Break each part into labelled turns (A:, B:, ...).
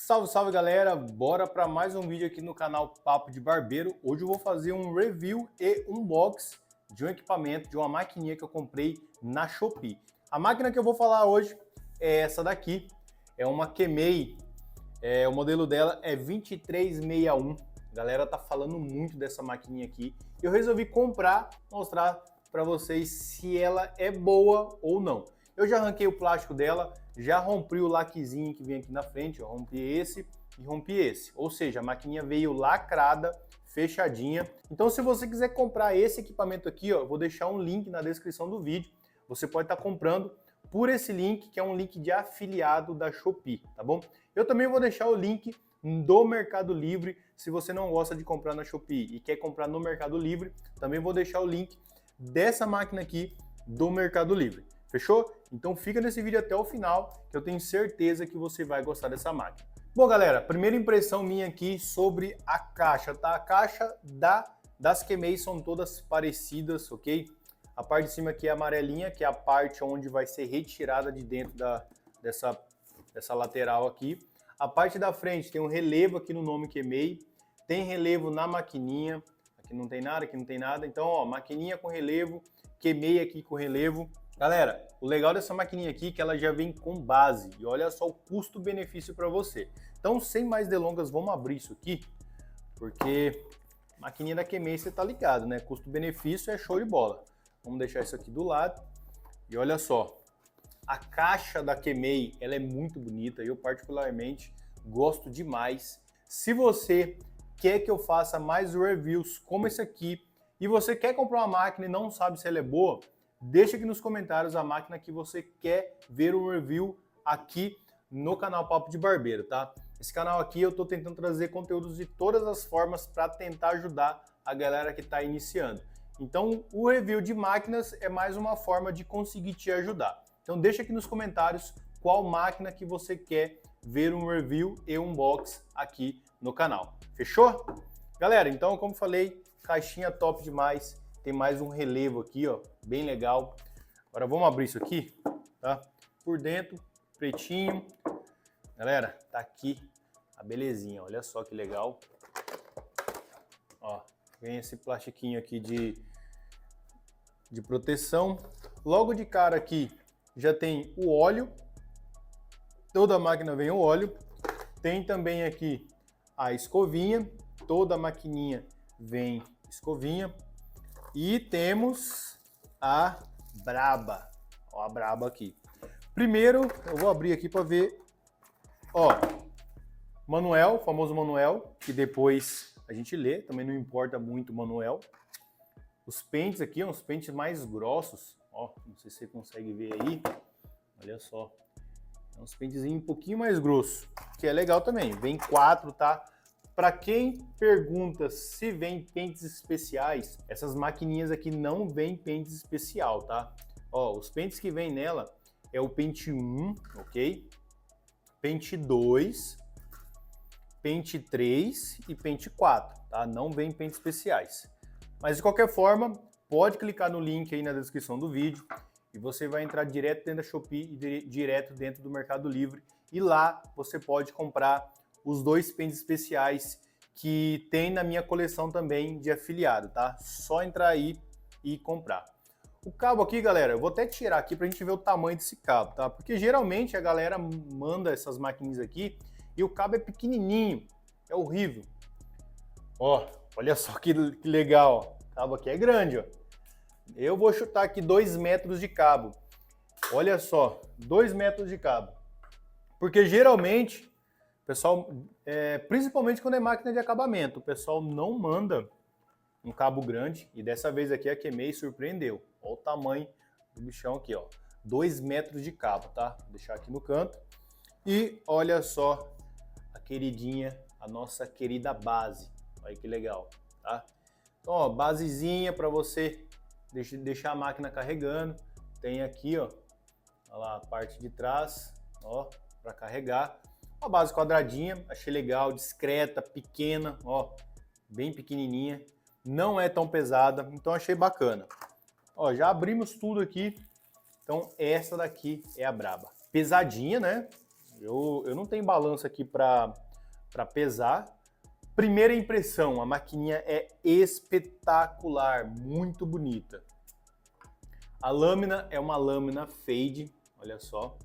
A: Salve, salve galera, bora para mais um vídeo aqui no canal Papo de Barbeiro. Hoje eu vou fazer um review e unboxing de um equipamento, de uma maquininha que eu comprei na Shopee. A máquina que eu vou falar hoje é essa daqui, é uma Kemei, o modelo dela é 2361. A galera tá falando muito dessa maquininha aqui. Eu resolvi comprar, mostrar para vocês se ela é boa ou não. Eu já arranquei o plástico dela, já rompi o laquezinho que vem aqui na frente, eu rompi esse e rompi esse. Ou seja, a maquininha veio lacrada, fechadinha. Então se você quiser comprar esse equipamento aqui, ó, eu vou deixar um link na descrição do vídeo. Você pode estar comprando por esse link, que é um link de afiliado da Shopee, tá bom? Eu também vou deixar o link do Mercado Livre, se você não gosta de comprar na Shopee e quer comprar no Mercado Livre, também vou deixar o link dessa máquina aqui do Mercado Livre. Fechou? Então fica nesse vídeo até o final, que eu tenho certeza que você vai gostar dessa máquina. Bom, galera, primeira impressão minha aqui sobre a caixa, tá? A caixa das Kemei são todas parecidas, ok? A parte de cima aqui é amarelinha, que é a parte onde vai ser retirada de dentro dessa lateral aqui. A parte da frente tem um relevo aqui no nome Kemei, tem relevo na maquininha, aqui não tem nada, aqui não tem nada. Então, ó, maquininha com relevo, Kemei aqui com relevo. Galera, o legal dessa maquininha aqui é que ela já vem com base e olha só o custo-benefício para você. Então, sem mais delongas, vamos abrir isso aqui, porque maquininha da Kemei você tá ligado, né? Custo-benefício é show de bola. Vamos deixar isso aqui do lado e olha só, a caixa da Kemei, ela é muito bonita, eu particularmente gosto demais. Se você quer que eu faça mais reviews como esse aqui e você quer comprar uma máquina e não sabe se ela é boa, deixa aqui nos comentários a máquina que você quer ver o review aqui no canal Papo de Barbeiro, tá? Esse canal aqui eu tô tentando trazer conteúdos de todas as formas para tentar ajudar a galera que está iniciando. Então, o review de máquinas é mais uma forma de conseguir te ajudar. Então, deixa aqui nos comentários qual máquina que você quer ver um review e um unboxing aqui no canal. Fechou? Galera, então, como falei, caixinha top demais. Tem mais um relevo aqui, ó, bem legal. Agora vamos abrir isso aqui, tá? Por dentro, pretinho. Galera, tá aqui a belezinha, olha só que legal. Ó, vem esse plastiquinho aqui de proteção. Logo de cara aqui já tem o óleo. Toda a máquina vem o óleo. Tem também aqui a escovinha. Toda a maquininha vem escovinha. E temos a Braba. Ó, a Braba aqui. Primeiro, eu vou abrir aqui para ver. Ó, manual, famoso manual, que depois a gente lê, também não importa muito o manual. Os pentes aqui, uns pentes mais grossos. Ó, não sei se você consegue ver aí. Olha só. É uns pentezinhos um pouquinho mais grossos, que é legal também. Vem 4, tá? Para quem pergunta se vem pentes especiais, essas maquininhas aqui não vem pentes especial, tá? Ó, os pentes que vem nela é o pente 1, ok? Pente 2, pente 3 e pente 4, tá? Não vem pentes especiais. Mas de qualquer forma, pode clicar no link aí na descrição do vídeo e você vai entrar direto dentro da Shopee e direto dentro do Mercado Livre. E lá você pode comprar os dois pentes especiais que tem na minha coleção também de afiliado, tá? Só entrar aí e comprar. O cabo aqui, galera, eu vou até tirar aqui pra gente ver o tamanho desse cabo, tá? Porque geralmente a galera manda essas maquininhas aqui e o cabo é pequenininho, é horrível. Ó, olha só que legal, ó. O cabo aqui é grande, ó. Eu vou chutar aqui 2 metros de cabo. Olha só, 2 metros de cabo. Porque geralmente pessoal, principalmente quando é máquina de acabamento, o pessoal não manda um cabo grande e dessa vez aqui a Kemei surpreendeu. Olha o tamanho do bichão aqui, ó. 2 metros de cabo, tá? Vou deixar aqui no canto. E olha só a queridinha, a nossa querida base. Olha que legal, tá? Então, ó, basezinha para você deixar a máquina carregando. Tem aqui, ó, olha lá a parte de trás, ó, para carregar. Uma base quadradinha, achei legal, discreta, pequena, ó, bem pequenininha, não é tão pesada, então achei bacana. Ó, já abrimos tudo aqui, então essa daqui é a Braba. Pesadinha, né? Eu não tenho balança aqui para pesar. Primeira impressão, a maquininha é espetacular, muito bonita. A lâmina é uma lâmina fade, olha só.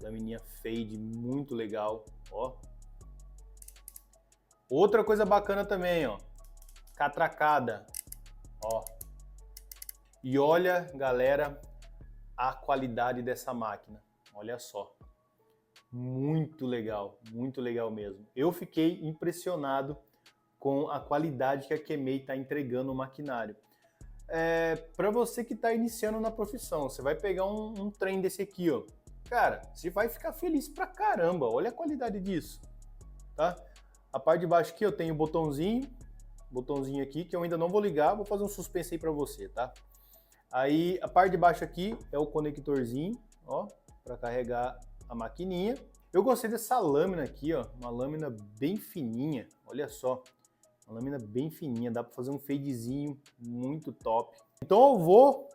A: Lamininha fade, muito legal, ó. Outra coisa bacana também, ó. Catracada, ó. E olha, galera, a qualidade dessa máquina. Olha só. Muito legal mesmo. Eu fiquei impressionado com a qualidade que a Kemei está entregando no maquinário. Para você que está iniciando na profissão, você vai pegar um trem desse aqui, ó. Cara, você vai ficar feliz pra caramba. Olha a qualidade disso, tá? A parte de baixo aqui eu tenho o botãozinho aqui que eu ainda não vou ligar, vou fazer um suspense aí para você, tá? Aí a parte de baixo aqui é o conectorzinho, ó, para carregar a maquininha. Eu gostei dessa lâmina aqui, ó, uma lâmina bem fininha, olha só, uma lâmina bem fininha, dá para fazer um fadezinho muito top. Então eu vou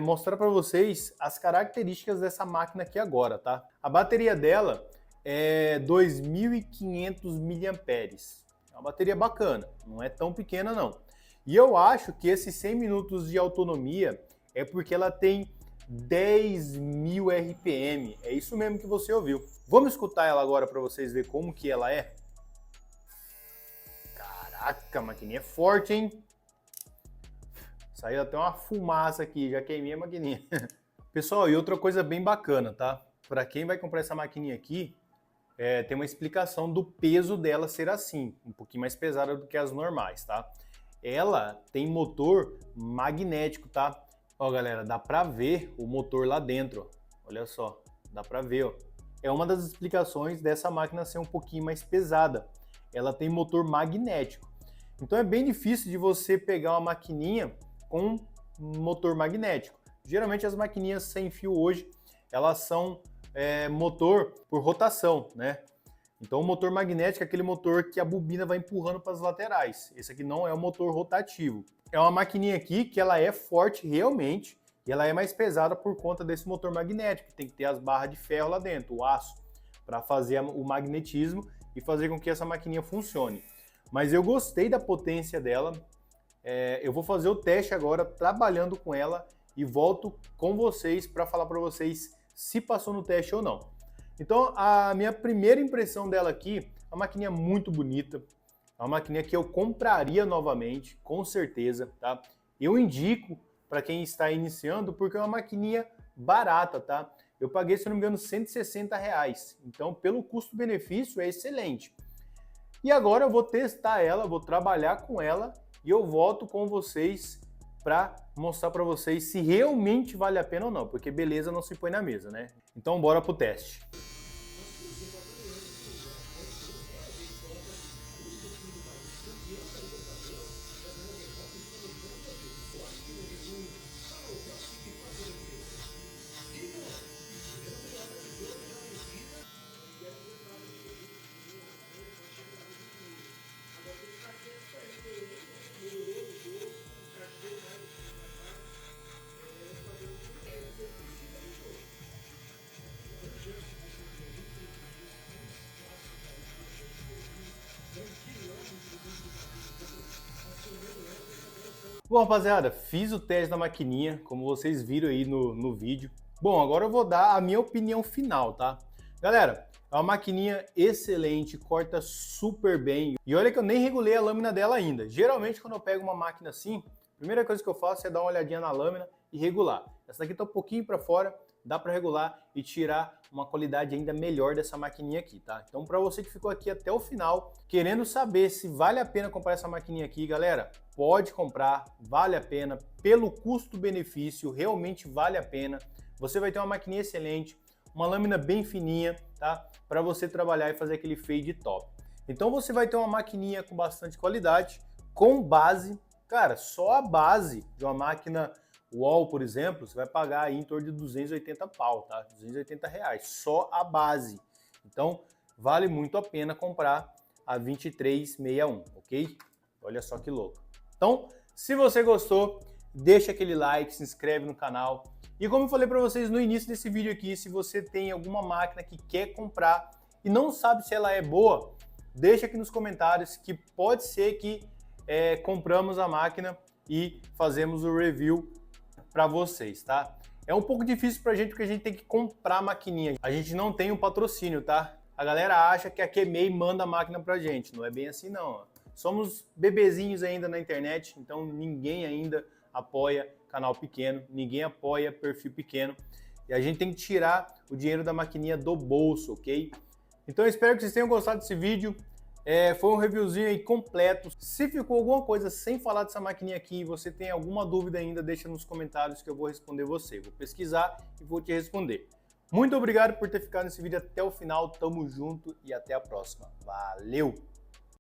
A: mostrar para vocês as características dessa máquina aqui agora, tá? A bateria dela é 2.500 mAh, é uma bateria bacana, não é tão pequena não. E eu acho que esses 100 minutos de autonomia é porque ela tem 10.000 RPM, é isso mesmo que você ouviu. Vamos escutar ela agora para vocês verem como que ela é. Caraca, a maquininha é forte, hein? Saiu até uma fumaça aqui, já queimei a maquininha. Pessoal, e outra coisa bem bacana, tá? Para quem vai comprar essa maquininha aqui, tem uma explicação do peso dela ser assim, um pouquinho mais pesada do que as normais, tá? Ela tem motor magnético, tá? Ó, galera, dá pra ver o motor lá dentro, ó. Olha só, dá pra ver, ó. É uma das explicações dessa máquina ser um pouquinho mais pesada. Ela tem motor magnético. Então é bem difícil de você pegar uma maquininha com motor magnético. Geralmente as maquininhas sem fio hoje, elas são motor por rotação, né? Então o motor magnético é aquele motor que a bobina vai empurrando para as laterais. Esse aqui não é o motor rotativo. É uma maquininha aqui que ela é forte realmente e ela é mais pesada por conta desse motor magnético. Tem que ter as barras de ferro lá dentro, o aço, para fazer o magnetismo e fazer com que essa maquininha funcione. Mas eu gostei da potência dela. Eu vou fazer o teste agora trabalhando com ela e volto com vocês para falar para vocês se passou no teste ou não. Então a minha primeira impressão dela aqui, a maquininha é muito bonita, é uma maquininha que eu compraria novamente, com certeza, tá? Eu indico para quem está iniciando porque é uma maquininha barata, tá? Eu paguei, se não me engano, R$160, então pelo custo-benefício é excelente. E agora eu vou testar ela, vou trabalhar com ela e eu volto com vocês para mostrar para vocês se realmente vale a pena ou não, porque beleza não se põe na mesa, né? Então bora pro teste. Bom, rapaziada, fiz o teste da maquininha, como vocês viram aí no vídeo. Bom, agora eu vou dar a minha opinião final, tá? Galera, é uma maquininha excelente, corta super bem. E olha que eu nem regulei a lâmina dela ainda. Geralmente, quando eu pego uma máquina assim, a primeira coisa que eu faço é dar uma olhadinha na lâmina e regular. Essa daqui tá um pouquinho para fora, dá para regular e tirar uma qualidade ainda melhor dessa maquininha aqui, tá? Então, para você que ficou aqui até o final, querendo saber se vale a pena comprar essa maquininha aqui, galera, pode comprar, vale a pena, pelo custo-benefício, realmente vale a pena. Você vai ter uma maquininha excelente, uma lâmina bem fininha, tá? Para você trabalhar e fazer aquele fade top. Então você vai ter uma maquininha com bastante qualidade, com base. Cara, só a base de uma máquina Wall, por exemplo, você vai pagar aí em torno de 280 pau, tá? 280 reais, só a base. Então, vale muito a pena comprar a 2361, ok? Olha só que louco. Então, se você gostou, deixa aquele like, se inscreve no canal. E como eu falei para vocês no início desse vídeo aqui, se você tem alguma máquina que quer comprar e não sabe se ela é boa, deixa aqui nos comentários que pode ser que compramos a máquina e fazemos o review para vocês, tá? É um pouco difícil pra gente porque a gente tem que comprar a maquininha. A gente não tem um patrocínio, tá? A galera acha que a QMEI manda a máquina pra gente. Não é bem assim, não. Somos bebezinhos ainda na internet, então ninguém ainda apoia canal pequeno, ninguém apoia perfil pequeno. E a gente tem que tirar o dinheiro da maquininha do bolso, ok? Então eu espero que vocês tenham gostado desse vídeo. Foi um reviewzinho aí completo. Se ficou alguma coisa sem falar dessa maquininha aqui e você tem alguma dúvida ainda, deixa nos comentários que eu vou responder você. Vou pesquisar e vou te responder. Muito obrigado por ter ficado nesse vídeo até o final. Tamo junto e até a próxima. Valeu!